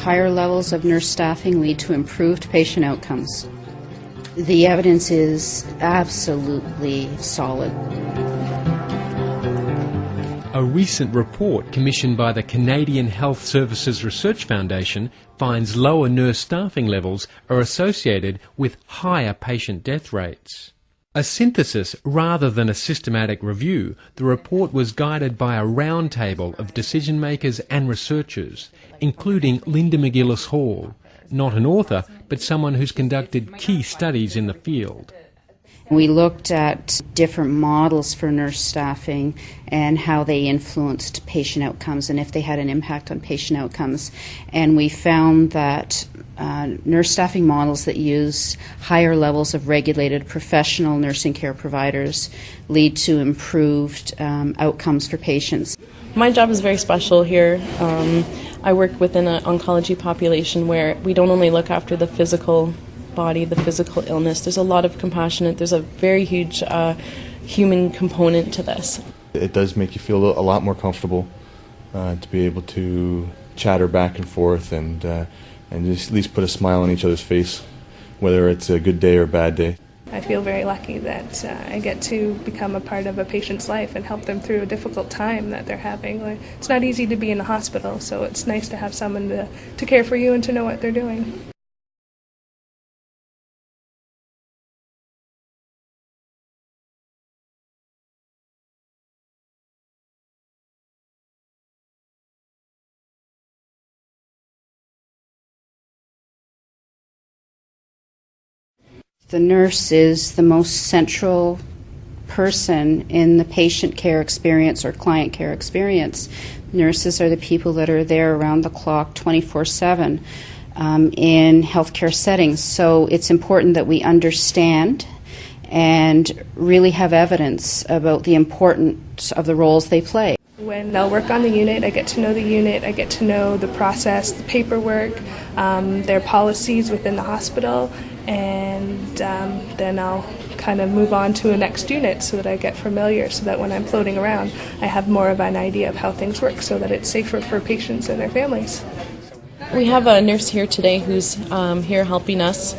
Higher levels of nurse staffing lead to improved patient outcomes. The evidence is absolutely solid. A recent report commissioned by the Canadian Health Services Research Foundation finds lower nurse staffing levels are associated with higher patient death rates. A synthesis rather than a systematic review, the report was guided by a roundtable of decision makers and researchers, including Linda McGillis Hall, not an author, but someone who's conducted key studies in the field. We looked at different models for nurse staffing and how they influenced patient outcomes and if they had an impact on patient outcomes. And we found that nurse staffing models that use higher levels of regulated professional nursing care providers lead to improved outcomes for patients. My job is very special here. I work within an oncology population where we don't only look after the physical body, the physical illness. There's a lot of compassionate, there's a very huge human component to this. It does make you feel a lot more comfortable to be able to chatter back and forth and just at least put a smile on each other's face, whether it's a good day or a bad day. I feel very lucky that I get to become a part of a patient's life and help them through a difficult time that they're having. It's not easy to be in the hospital, so it's nice to have someone to care for you and to know what they're doing. The nurse is the most central person in the patient care experience or client care experience. Nurses are the people that are there around the clock 24/7 in healthcare settings. So it's important that we understand and really have evidence about the importance of the roles they play. When they'll work on the unit, I get to know the unit, I get to know the process, the paperwork, their policies within the hospital, and then I'll kind of move on to a next unit so that I get familiar, so that when I'm floating around I have more of an idea of how things work so that it's safer for patients and their families. We have a nurse here today who's here helping us.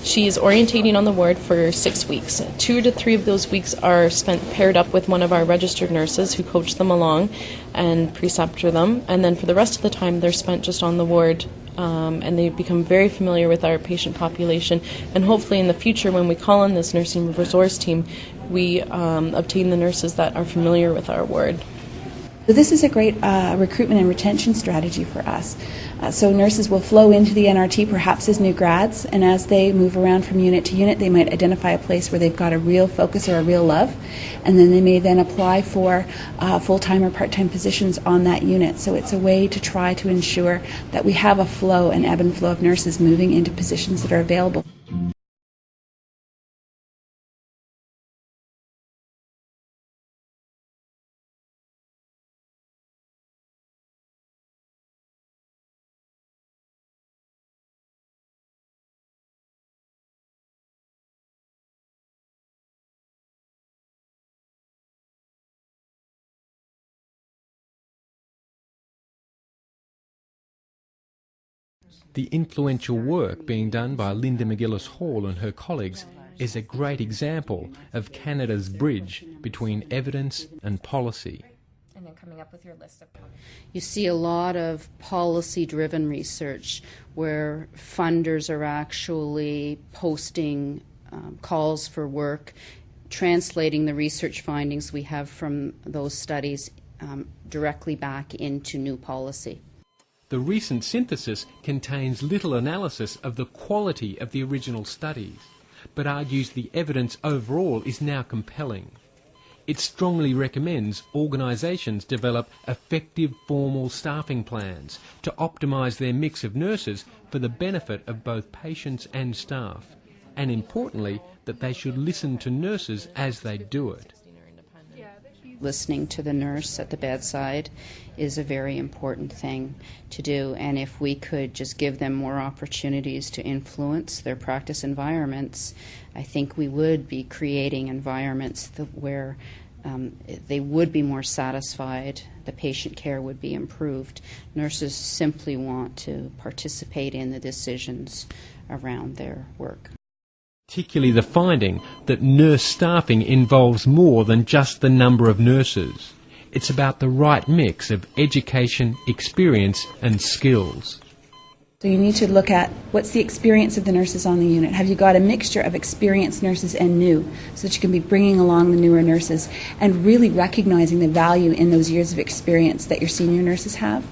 She's orientating on the ward for 6 weeks. 2 to 3 of those weeks are spent paired up with one of our registered nurses who coach them along and preceptor them, and then for the rest of the time they're spent just on the ward and they become very familiar with our patient population. And hopefully in the future, when we call on this nursing resource team, we obtain the nurses that are familiar with our ward. So this is a great recruitment and retention strategy for us. So nurses will flow into the NRT perhaps as new grads, and as they move around from unit to unit, they might identify a place where they've got a real focus or a real love, and then they may then apply for full-time or part-time positions on that unit. So it's a way to try to ensure that we have a flow, an ebb and flow of nurses moving into positions that are available. The influential work being done by Linda McGillis Hall and her colleagues is a great example of Canada's bridge between evidence and policy. And then coming up with your list of... You see a lot of policy-driven research where funders are actually posting calls for work, translating the research findings we have from those studies directly back into new policy. The recent synthesis contains little analysis of the quality of the original studies, but argues the evidence overall is now compelling. It strongly recommends organisations develop effective formal staffing plans to optimise their mix of nurses for the benefit of both patients and staff, and importantly, that they should listen to nurses as they do it. Listening to the nurse at the bedside is a very important thing to do, and if we could just give them more opportunities to influence their practice environments, I think we would be creating environments where they would be more satisfied, the patient care would be improved. Nurses simply want to participate in the decisions around their work. Particularly the finding that nurse staffing involves more than just the number of nurses. It's about the right mix of education, experience and skills. So you need to look at what's the experience of the nurses on the unit. Have you got a mixture of experienced nurses and new, so that you can be bringing along the newer nurses and really recognizing the value in those years of experience that your senior nurses have?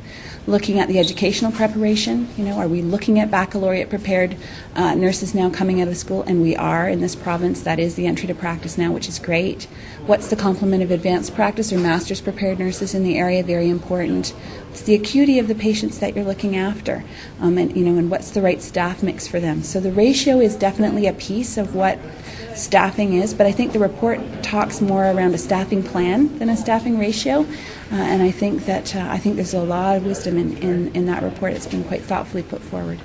Looking at the educational preparation, are we looking at baccalaureate prepared nurses now coming out of school? And we are in this province. That is the entry to practice now, which is great. What's the complement of advanced practice or master's prepared nurses in the area? Very important. It's the acuity of the patients that you're looking after, and what's the right staff mix for them. So the ratio is definitely a piece of what staffing is, but I think the report talks more around a staffing plan than a staffing ratio, and I think that there's a lot of wisdom in that report. It's been quite thoughtfully put forward.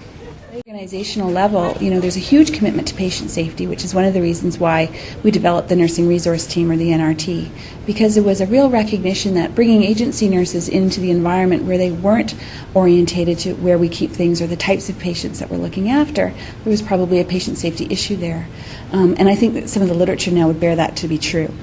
At the organizational level, there's a huge commitment to patient safety, which is one of the reasons why we developed the Nursing Resource Team, or the NRT, because there was a real recognition that bringing agency nurses into the environment where they weren't orientated to where we keep things or the types of patients that we're looking after, there was probably a patient safety issue there. And I think that some of the literature now would bear that to be true.